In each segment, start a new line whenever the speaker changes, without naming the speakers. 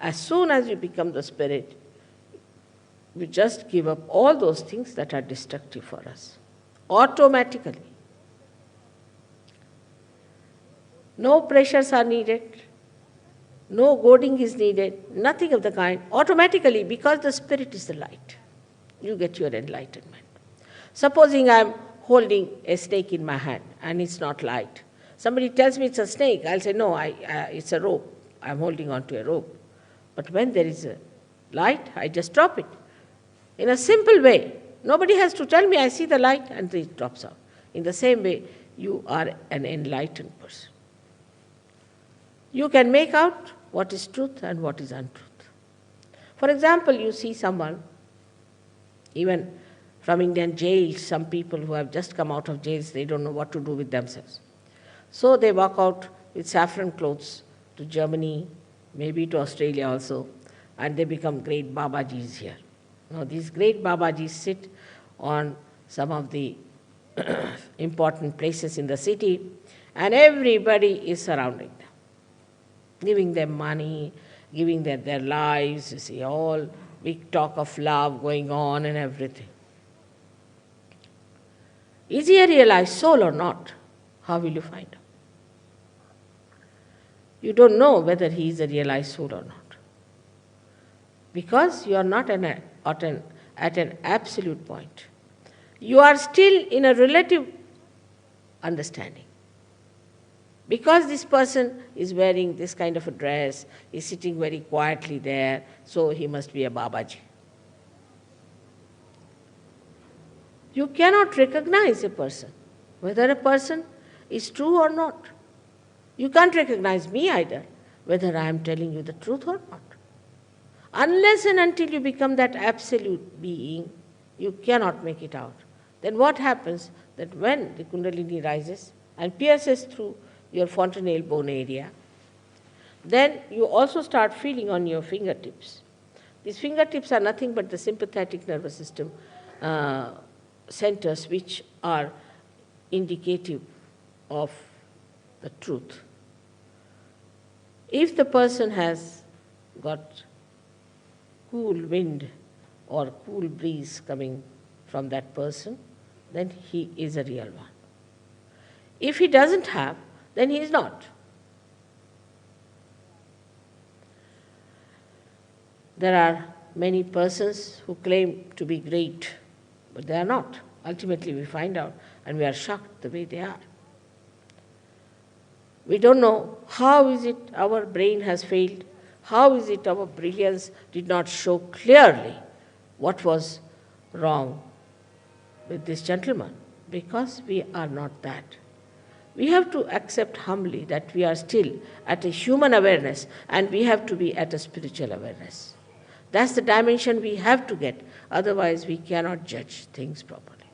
As soon as you become the spirit, we just give up all those things that are destructive for us, automatically. No pressures are needed, no goading is needed, nothing of the kind, automatically, because the spirit is the light. You get your enlightenment. Supposing I am holding a snake in my hand and it's not light. Somebody tells me it's a snake, I'll say, no, it's a rope. I'm holding on to a rope. But when there is a light, I just drop it. In a simple way. Nobody has to tell me, I see the light, and it drops out. In the same way, you are an enlightened person. You can make out what is truth and what is untruth. For example, you see someone, even from Indian jails, some people who have just come out of jails, they don't know what to do with themselves. So they walk out with saffron clothes to Germany, maybe to Australia also, and they become great Babajis here. Now, these great Babajis sit on some of the important places in the city, and everybody is surrounding them, giving them money, giving them their lives, you see, all big talk of love going on and everything. Is he a realized soul or not? How will you find out? You don't know whether he is a realized soul or not, because you are not at an absolute point. You are still in a relative understanding. Because this person is wearing this kind of a dress, is sitting very quietly there, so he must be a Babaji. You cannot recognize a person, whether a person is true or not. You can't recognize me either, whether I am telling you the truth or not. Unless and until you become that absolute being, you cannot make it out. Then what happens? That when the Kundalini rises and pierces through your fontanelle bone area, then you also start feeling on your fingertips. These fingertips are nothing but the sympathetic nervous system centers, which are indicative of the truth. If the person has got cool wind or cool breeze coming from that person, then he is a real one. If he doesn't have, then he is not. There are many persons who claim to be great, but they are not. Ultimately we find out, and we are shocked the way they are. We don't know how is it our brain has failed, how is it our brilliance did not show clearly what was wrong with this gentleman, because we are not that. We have to accept humbly that we are still at a human awareness, and we have to be at a spiritual awareness. That's the dimension we have to get, otherwise we cannot judge things properly.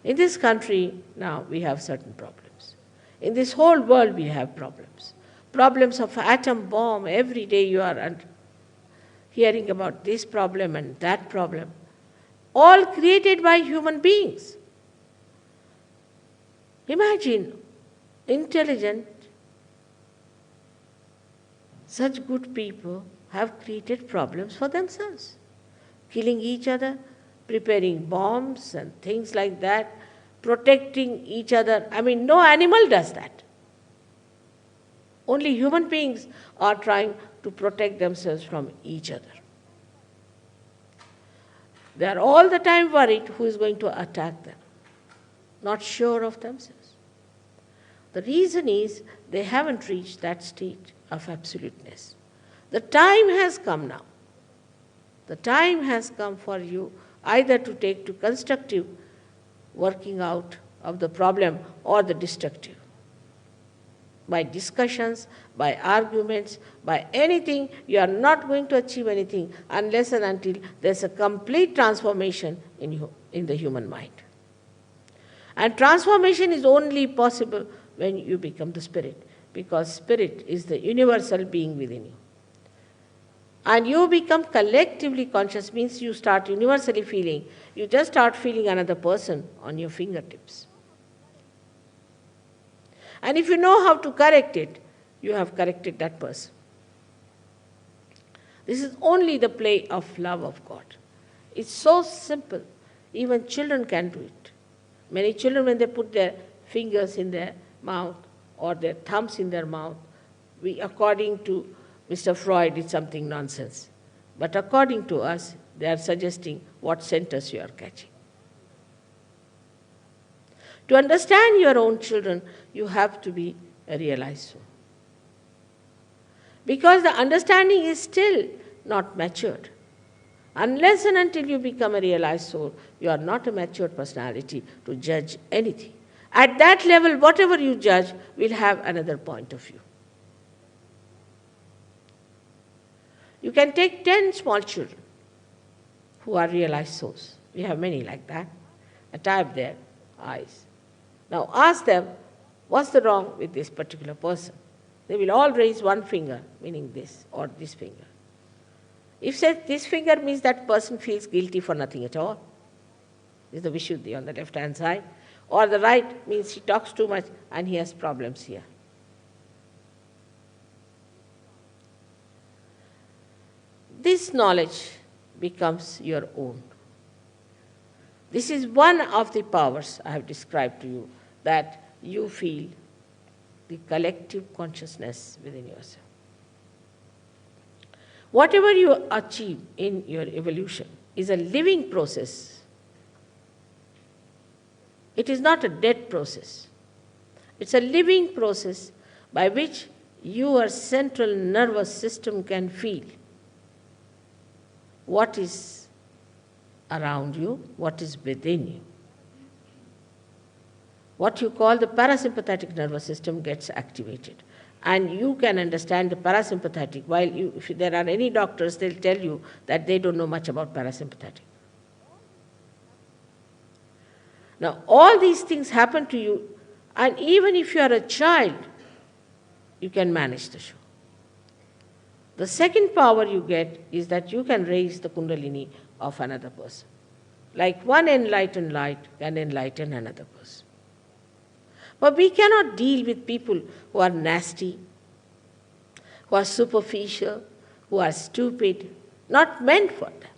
In this country now we have certain problems. In this whole world we have problems. Problems of atom bomb, every day you are hearing about this problem and that problem, all created by human beings. Imagine, intelligent, such good people have created problems for themselves, killing each other, preparing bombs and things like that, protecting each other. I mean, no animal does that. Only human beings are trying to protect themselves from each other. They are all the time worried who is going to attack them, not sure of themselves. The reason is they haven't reached that state of absoluteness. The time has come now. The time has come for you either to take to constructive working out of the problem or the destructive. By discussions, by arguments, by anything, you are not going to achieve anything unless and until there's a complete transformation in the human mind. And transformation is only possible when you become the spirit, because spirit is the universal being within you. And you become collectively conscious, means you start universally feeling. You just start feeling another person on your fingertips. And if you know how to correct it, you have corrected that person. This is only the play of love of God. It's so simple. Even children can do it. Many children, when they put their fingers in their mouth or their thumbs in their mouth, according to Mr. Freud, it's something nonsense. But according to us, they are suggesting what centers you are catching. To understand your own children, you have to be a realized soul. Because the understanding is still not matured. Unless and until you become a realized soul, you are not a matured personality to judge anything. At that level, whatever you judge will have another point of view. You can take 10 small children who are realized souls. We have many like that. And tie up their eyes. Now ask them, what's the wrong with this particular person? They will all raise one finger, meaning this, or this finger. If this finger means that person feels guilty for nothing at all, this is the Vishuddhi on the left-hand side, or the right means he talks too much and he has problems here. This knowledge becomes your own. This is one of the powers I have described to you, that you feel the collective consciousness within yourself. Whatever you achieve in your evolution is a living process. It is not a dead process. It's a living process by which your central nervous system can feel what is around you, what is within you. What you call the parasympathetic nervous system gets activated. And you can understand the parasympathetic. While if there are any doctors, they'll tell you that they don't know much about parasympathetic. Now, all these things happen to you, and even if you are a child, you can manage the show. The second power you get is that you can raise the Kundalini of another person. Like one enlightened light can enlighten another person. But we cannot deal with people who are nasty, who are superficial, who are stupid, not meant for them.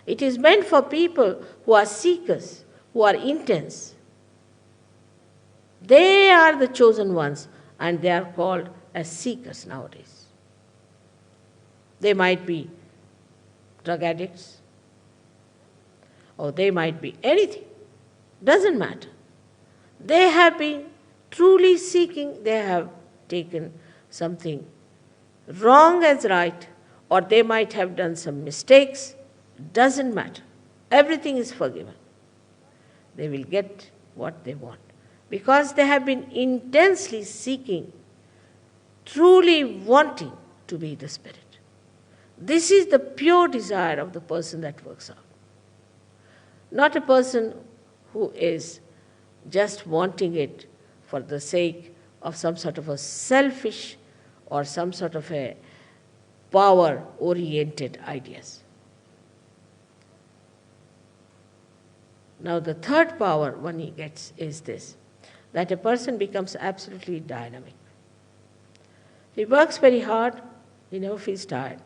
It is meant for people who are seekers, who are intense. They are the chosen ones, and they are called as seekers nowadays. They might be drug addicts, or they might be anything. Doesn't matter. They have been truly seeking, they have taken something wrong as right, or they might have done some mistakes. Doesn't matter. Everything is forgiven. They will get what they want. Because they have been intensely seeking, truly wanting to be the Spirit. This is the pure desire of the person that works out. Not a person who is just wanting it for the sake of some sort of a selfish or some sort of a power-oriented ideas. Now the third power one he gets is this, that a person becomes absolutely dynamic. He works very hard, he never feels tired.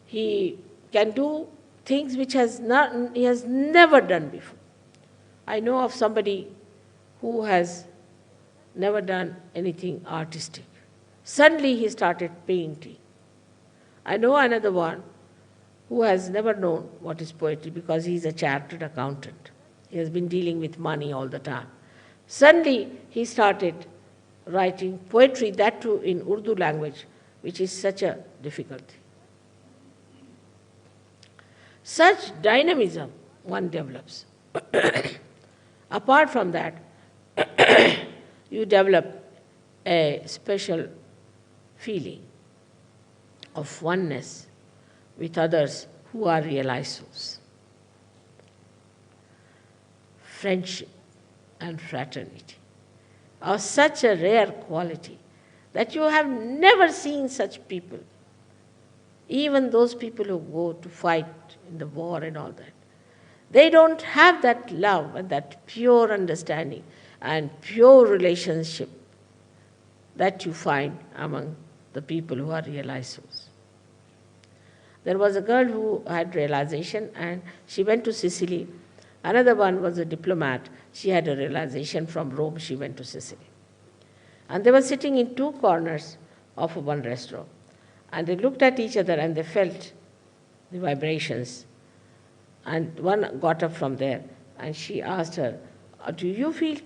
He can do things which he has never done before. I know of somebody who has never done anything artistic. Suddenly he started painting. I know another one who has never known what is poetry because he is a chartered accountant. He has been dealing with money all the time. Suddenly he started writing poetry, that too in Urdu language, which is such a difficulty. Such dynamism one develops. Apart from that, you develop a special feeling of oneness with others who are realized souls. Friendship and fraternity are such a rare quality that you have never seen such people. Even those people who go to fight in the war and all that, they don't have that love and that pure understanding and pure relationship that you find among the people who are realized souls. There was a girl who had realization and she went to Sicily. Another one was a diplomat. She had a realization from Rome. She went to Sicily. And they were sitting in two corners of one restaurant. And they looked at each other and they felt the vibrations. And one got up from there and she asked her, do you feel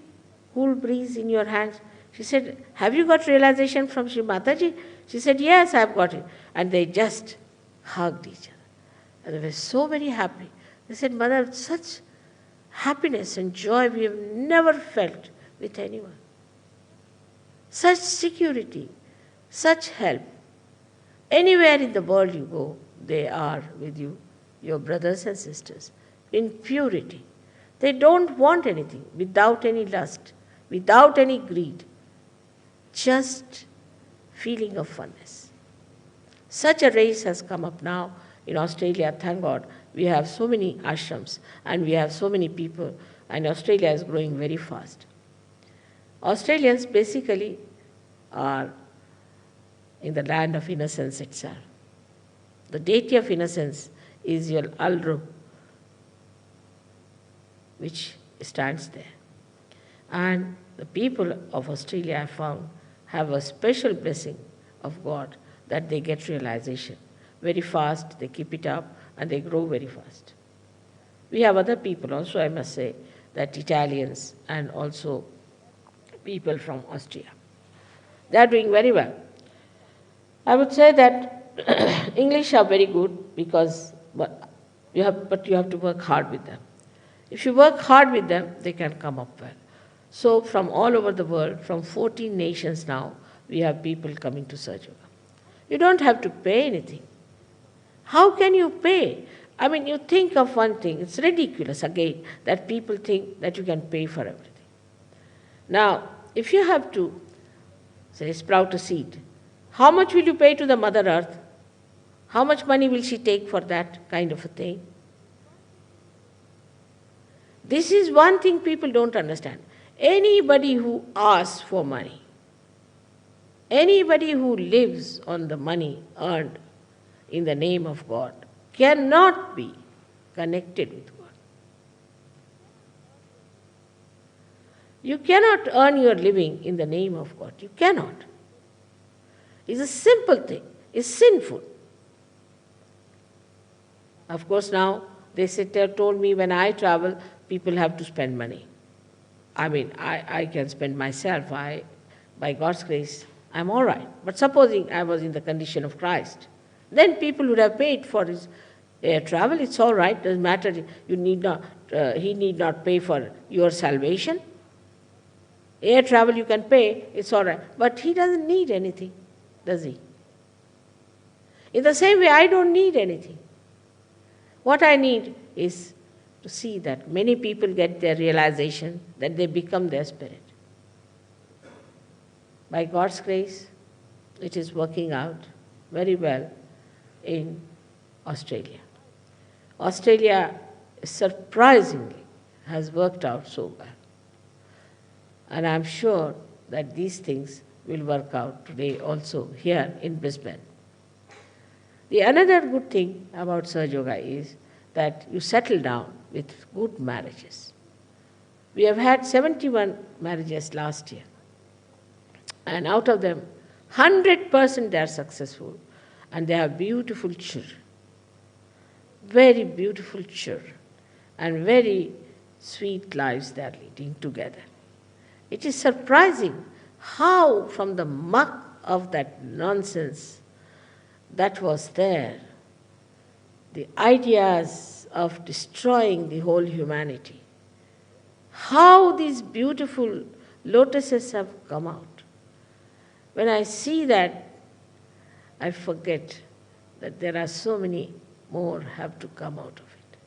cool breeze in your hands? She said, have you got realization from Shri Mataji? She said, yes, I've got it. And they just hugged each other. And they were so very happy. They said, Mother, such happiness and joy we have never felt with anyone. Such security, such help. Anywhere in the world you go, they are with you, your brothers and sisters, in purity. They don't want anything, without any lust, without any greed, just feeling of oneness. Such a race has come up now in Australia, thank God. We have so many ashrams and we have so many people, and Australia is growing very fast. Australians basically are in the land of innocence itself. The deity of innocence is your Alru, which stands there. And the people of Australia, I found, have a special blessing of God that they get realization. Very fast, they keep it up, and they grow very fast. We have other people also, I must say, that Italians and also people from Austria. They are doing very well. I would say that English are very good because you have to work hard with them. If you work hard with them, they can come up well. So from all over the world, from 14 nations now, we have people coming to Sahaja Yoga. You don't have to pay anything. How can you pay? I mean, you think of one thing. It's ridiculous, again, that people think that you can pay for everything. Now, if you have to, say, sprout a seed, how much will you pay to the Mother Earth? How much money will she take for that kind of a thing? This is one thing people don't understand. Anybody who asks for money, anybody who lives on the money earned in the name of God cannot be connected with God. You cannot earn your living in the name of God. You cannot. It's a simple thing. It's sinful. Of course, now they told me when I travel, people have to spend money. I mean, I can spend myself. By God's grace, I'm all right. But supposing I was in the condition of Christ, then people would have paid for his air travel. It's all right. Doesn't matter. He need not pay for your salvation. Air travel you can pay. It's all right. But he doesn't need anything, does he? In the same way, I don't need anything. What I need is to see that many people get their realization that they become their spirit. By God's grace, it is working out very well in Australia. Australia surprisingly has worked out so well. And I'm sure that these things will work out today also here in Brisbane. The another good thing about Sahaja Yoga is that you settle down with good marriages. We have had 71 marriages last year. And out of them, 100% they are successful. And they have beautiful children. Very beautiful children. And very sweet lives they are leading together. It is surprising how from the muck of that nonsense that was there, the ideas of destroying the whole humanity, how these beautiful lotuses have come out. When I see that, I forget that there are so many more have to come out of it.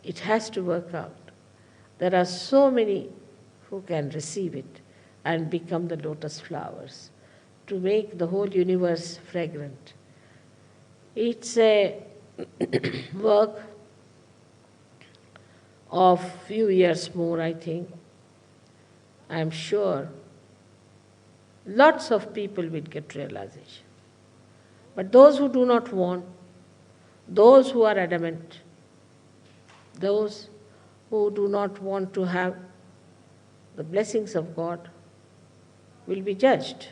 It has to work out. There are so many who can receive it and become the lotus flowers to make the whole universe fragrant. It's a work of few years more, I think. I am sure lots of people will get realization. But those who do not want, those who are adamant, those who do not want to have the blessings of God will be judged,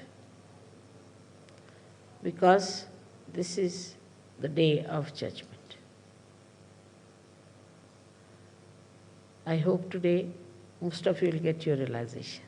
because this is the day of judgment. I hope today most of you will get your realization.